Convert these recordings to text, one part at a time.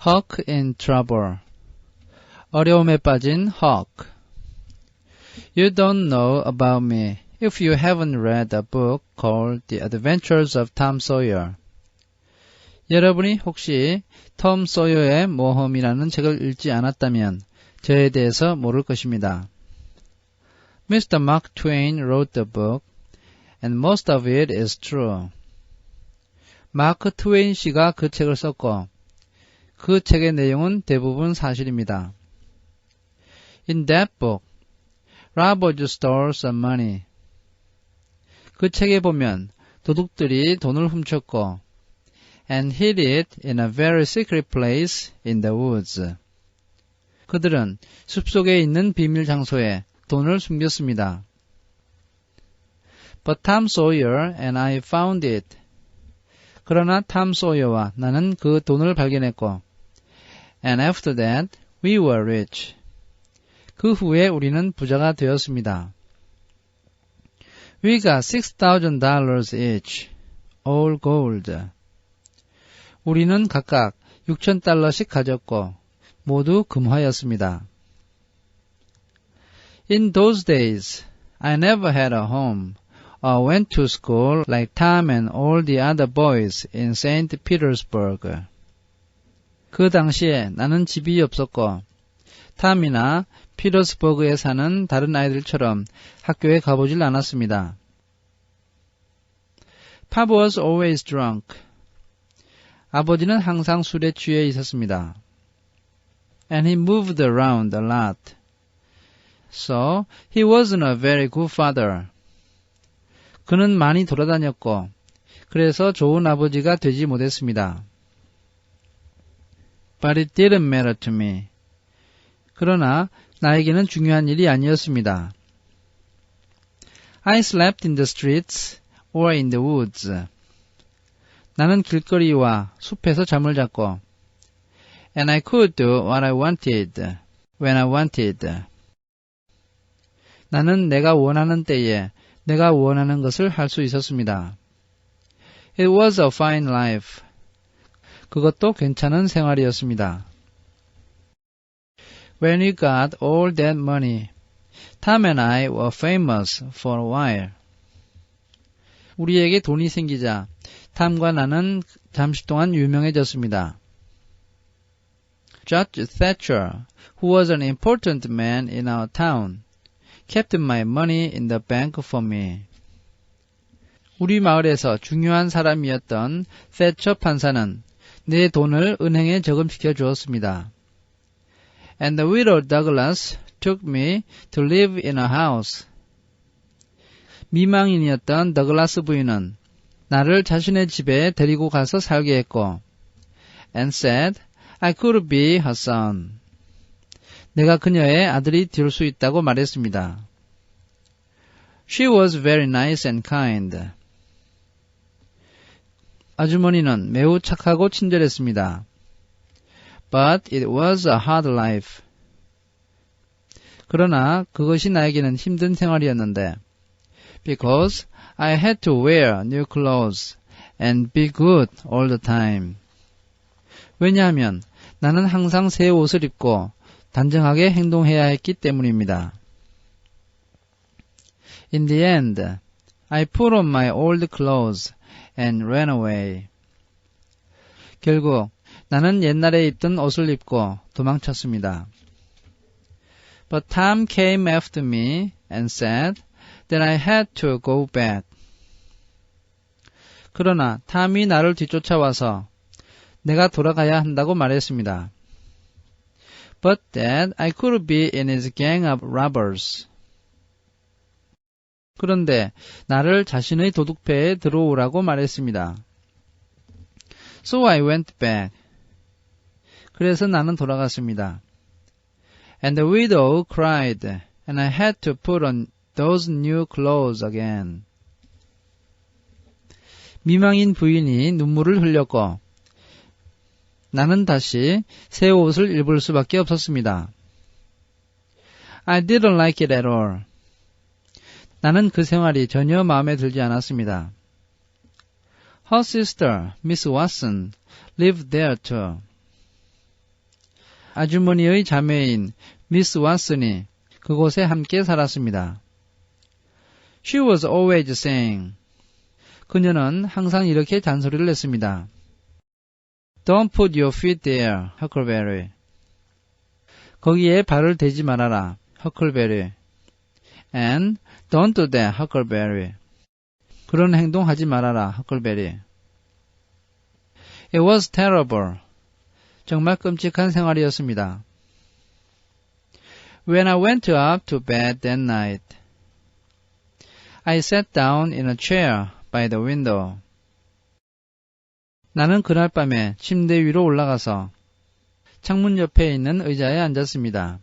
Huck in trouble. 어려움에 빠진 Huck. You don't know about me if you haven't read a book called The Adventures of Tom Sawyer. 여러분이 혹시 톰 소여의 모험이라는 책을 읽지 않았다면 저에 대해서 모를 것입니다. Mr. Mark Twain wrote the book, and most of it is true. 마크 트웨인 씨가 그 책을 썼고 그 책의 내용은 대부분 사실입니다. In that book, robbers stole some money. 그 책에 보면 도둑들이 돈을 훔쳤고 and hid it in a very secret place in the woods. 그들은 숲속에 있는 비밀 장소에 돈을 숨겼습니다. But Tom Sawyer and I found it. 그러나 탐 소여와 나는 그 돈을 발견했고 and after that we were rich. 그 후에 우리는 부자가 되었습니다. We got $6,000 each, all gold. 우리는 각각 $6,000씩 가졌고 모두 금화였습니다. In those days, I never had a home or went to school like Tom and all the other boys in St. Petersburg. 그 당시에 나는 집이 없었고 탐이나 피터스버그에 사는 다른 아이들처럼 학교에 가보질 않았습니다. Pop was always drunk. 아버지는 항상 술에 취해 있었습니다. And he moved around a lot. So he wasn't a very good father. 그는 많이 돌아다녔고 그래서 좋은 아버지가 되지 못했습니다. But it didn't matter to me. 그러나 나에게는 중요한 일이 아니었습니다. I slept in the streets or in the woods. 나는 길거리와 숲에서 잠을 잤고 and I could do what I wanted when I wanted. 나는 내가 원하는 때에 내가 원하는 것을 할 수 있었습니다. It was a fine life. 그것도 괜찮은 생활이었습니다. When we got all that money, Tom and I were famous for a while. 우리에게 돈이 생기자 탐과 나는 잠시 동안 유명해졌습니다. Judge Thatcher, who was an important man in our town, kept my money in the bank for me. 우리 마을에서 중요한 사람이었던 세처 판사는 내 돈을 은행에 저금시켜 주었습니다. And the widow Douglas took me to live in a house. 미망인이었던 더글라스 부인은 나를 자신의 집에 데리고 가서 살게 했고 and said I could be her son. 내가 그녀의 아들이 될 수 있다고 말했습니다. She was very nice and kind. 아주머니는 매우 착하고 친절했습니다. But it was a hard life. 그러나 그것이 나에게는 힘든 생활이었는데 because I had to wear new clothes and be good all the time. 왜냐하면 나는 항상 새 옷을 입고 단정하게 행동해야 했기 때문입니다. In the end, I put on my old clothes and ran away. 결국 나는 옛날에 입던 옷을 입고 도망쳤습니다. But Tom came after me and said that I had to go back. 그러나 탐이 나를 뒤쫓아와서 내가 돌아가야 한다고 말했습니다. But that I could be in his gang of robbers. 그런데 나를 자신의 도둑배에 들어오라고 말했습니다. So I went back. 그래서 나는 돌아갔습니다. And the widow cried, and I had to put on those new clothes again. 미망인 부인이 눈물을 흘렸고 나는 다시 새 옷을 입을 수밖에 없었습니다. I didn't like it at all. 나는 그 생활이 전혀 마음에 들지 않았습니다. Her sister, Miss Watson, lived there too. 아주머니의 자매인 미스 왓슨이 그곳에 함께 살았습니다. She was always saying, 그녀는 항상 이렇게 잔소리를 했습니다. Don't put your feet there, Huckleberry. 거기에 발을 대지 말아라, Huckleberry. And don't do that, Huckleberry. 그런 행동하지 말아라, Huckleberry. It was terrible. 정말 끔찍한 생활이었습니다. When I went up to bed that night, I sat down in a chair by the window. 나는 그날 밤에 침대 위로 올라가서 창문 옆에 있는 의자에 앉았습니다.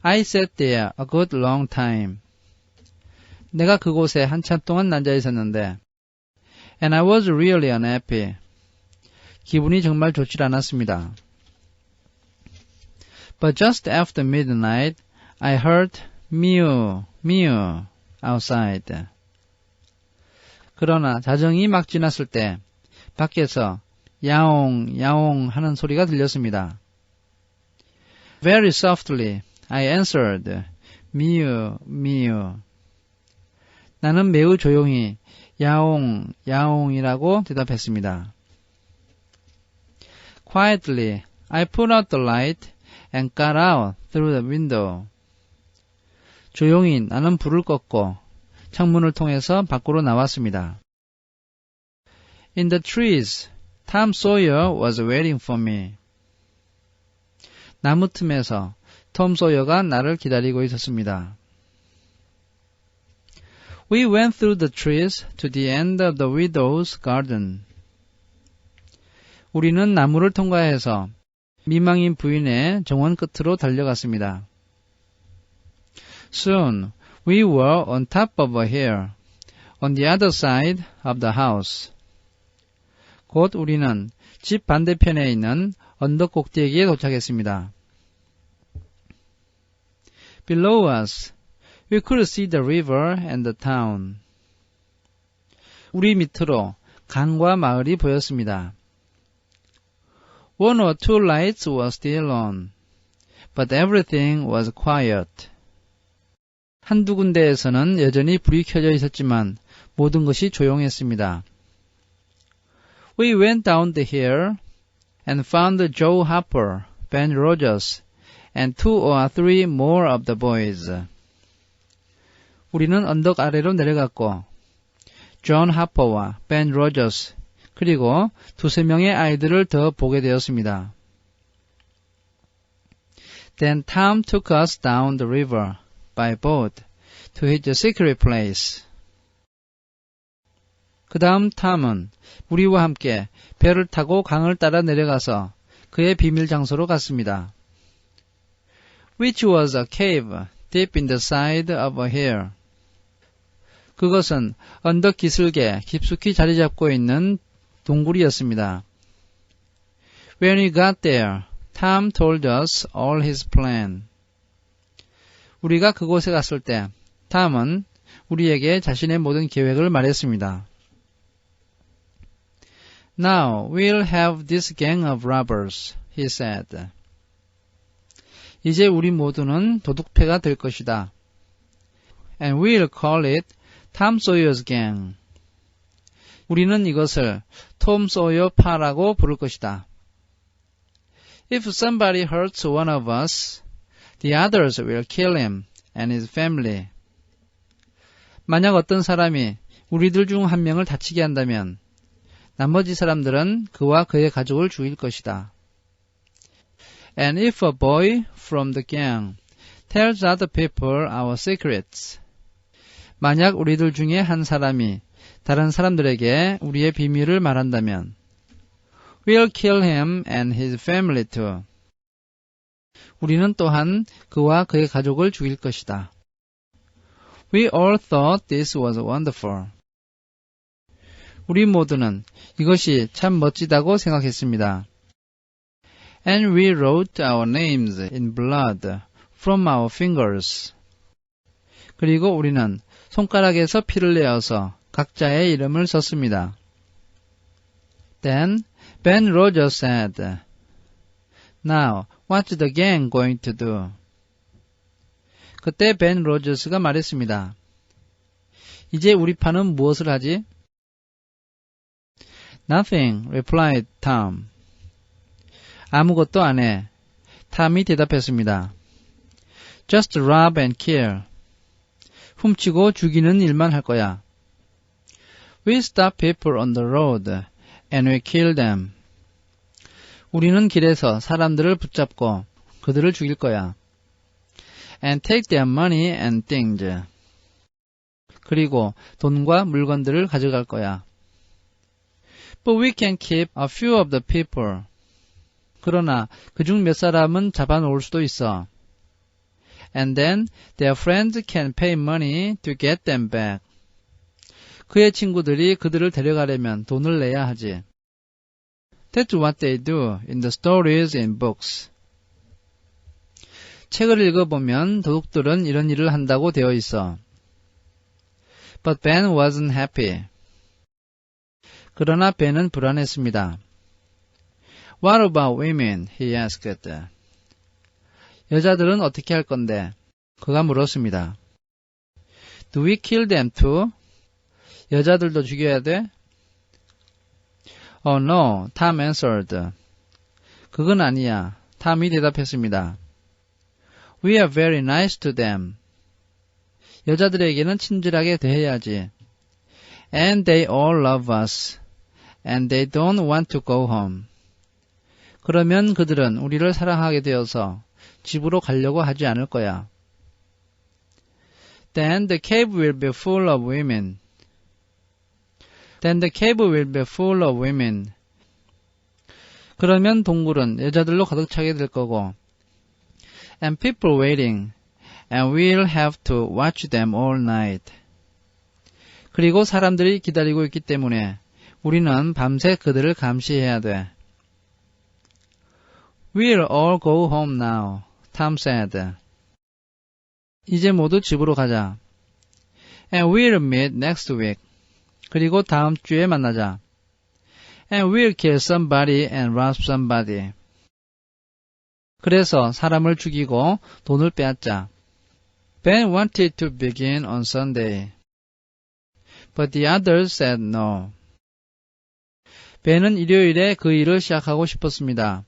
I sat there a good long time. 내가 그곳에 한참 동안 앉아 있었는데, and I was really unhappy. 기분이 정말 좋지 않았습니다. But just after midnight, I heard mew, mew outside. 그러나 자정이 막 지났을 때 밖에서 야옹, 야옹 하는 소리가 들렸습니다. Very softly, I answered, mew, mew. 나는 매우 조용히 야옹, 야옹이라고 대답했습니다. Quietly, I put out the light and got out through the window. 조용히 나는 불을 껐고 창문을 통해서 밖으로 나왔습니다. In the trees, Tom Sawyer was waiting for me. 나무 틈에서 톰 소여가 나를 기다리고 있었습니다. We went through the trees to the end of the widow's garden. 우리는 나무를 통과해서 미망인 부인의 정원 끝으로 달려갔습니다. Soon, we were on top of a hill, on the other side of the house. 곧 우리는 집 반대편에 있는 언덕 꼭대기에 도착했습니다. Below us, we could see the river and the town. 우리 밑으로 강과 마을이 보였습니다. One or two lights were still on, but everything was quiet. 한두 군데에서는 여전히 불이 켜져 있었지만 모든 것이 조용했습니다. We went down the hill and found Joe Harper, Ben Rogers, and 2 or 3 more of the boys. 우리는 언덕 아래로 내려갔고 존 하퍼와 벤 로저스 그리고 2-3명의 아이들을 더 보게 되었습니다. Then Tom took us down the river by boat to his secret place. 그 다음 탐은 우리와 함께 배를 타고 강을 따라 내려가서 그의 비밀 장소로 갔습니다. Which was a cave deep in the side of a hill. 그것은 언덕 기슭에 깊숙이 자리 잡고 있는 동굴이었습니다. When we got there, Tom told us all his plan. 우리가 그곳에 갔을 때 탐은 우리에게 자신의 모든 계획을 말했습니다. Now we'll have this gang of robbers, he said. 이제 우리 모두는 도둑패가 될 것이다. And we'll call it Tom Sawyer's gang. 우리는 이것을 톰 소여 파라고 부를 것이다. If somebody hurts one of us, the others will kill him and his family. 만약 어떤 사람이 우리들 중 한 명을 다치게 한다면 나머지 사람들은 그와 그의 가족을 죽일 것이다. And if a boy from the gang tells other people our secrets, 만약 우리들 중에 한 사람이 다른 사람들에게 우리의 비밀을 말한다면 we'll kill him and his family too. 우리는 또한 그와 그의 가족을 죽일 것이다. We all thought this was wonderful. 우리 모두는 이것이 참 멋지다고 생각했습니다. And we wrote our names in blood from our fingers. 그리고 우리는 손가락에서 피를 내어서 각자의 이름을 썼습니다. Then Ben Rogers said, Now, what's the gang going to do? 그때 벤 로저스가 말했습니다. 이제 우리 파는 무엇을 하지? Nothing, replied Tom. 아무것도 안 해. 탐이 대답했습니다. Just rob and kill. 훔치고 죽이는 일만 할 거야. We stop people on the road and we kill them. 우리는 길에서 사람들을 붙잡고 그들을 죽일 거야. And take their money and things. 그리고 돈과 물건들을 가져갈 거야. But we can keep a few of the people. 그러나 그중 몇 사람은 잡아놓을 수도 있어. And then their friends can pay money to get them back. 그의 친구들이 그들을 데려가려면 돈을 내야 하지. That's what they do in the stories in books. 책을 읽어보면 도둑들은 이런 일을 한다고 되어 있어. But Ben wasn't happy. 그러나 벤은 불안했습니다. What about women? He asked. 여자들은 어떻게 할 건데? 그가 물었습니다. Do we kill them too? 여자들도 죽여야 돼? Oh no, Tom answered. 그건 아니야. 탐이 대답했습니다. We are very nice to them. 여자들에게는 친절하게 대해야지. And they all love us. And they don't want to go home. 그러면 그들은 우리를 사랑하게 되어서 집으로 가려고 하지 않을 거야. Then the cave will be full of women. Then the cave will be full of women. 그러면 동굴은 여자들로 가득 차게 될 거고. And people waiting. And we'll have to watch them all night. 그리고 사람들이 기다리고 있기 때문에 우리는 밤새 그들을 감시해야 돼. We'll all go home now, Tom said. 이제 모두 집으로 가자. And we'll meet next week. 그리고 다음 주에 만나자. And we'll kill somebody and rob somebody. 그래서 사람을 죽이고 돈을 빼앗자. Ben wanted to begin on Sunday. But the others said no. 벤은 일요일에 그 일을 시작하고 싶었습니다.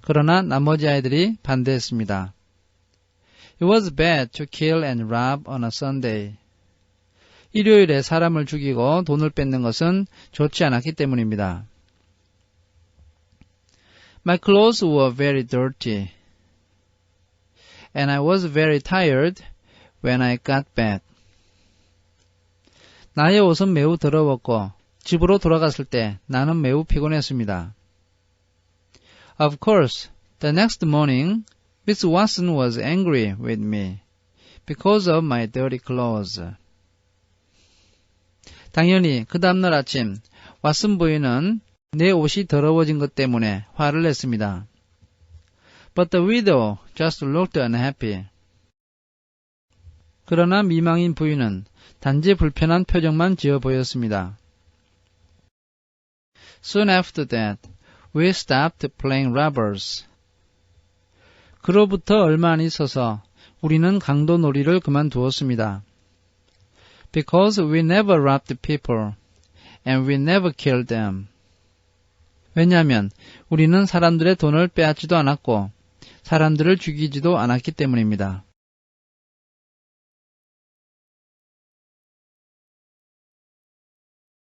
그러나 나머지 아이들이 반대했습니다. It was bad to kill and rob on a Sunday. 일요일에 사람을 죽이고 돈을 뺏는 것은 좋지 않았기 때문입니다. My clothes were very dirty. And I was very tired when I got back. 나의 옷은 매우 더러웠고 집으로 돌아갔을 때 나는 매우 피곤했습니다. Of course, the next morning, Miss Watson was angry with me because of my dirty clothes. 당연히 그 다음날 아침 왓슨 부인은 내 옷이 더러워진 것 때문에 화를 냈습니다. But the widow just looked unhappy. 그러나 미망인 부인은 단지 불편한 표정만 지어 보였습니다. Soon after that, we stopped playing robbers. 그로부터 얼마 안 있어서 우리는 강도 놀이를 그만두었습니다. Because we never robbed people, and we never killed them. 왜냐하면 우리는 사람들의 돈을 빼앗지도 않았고 사람들을 죽이지도 않았기 때문입니다.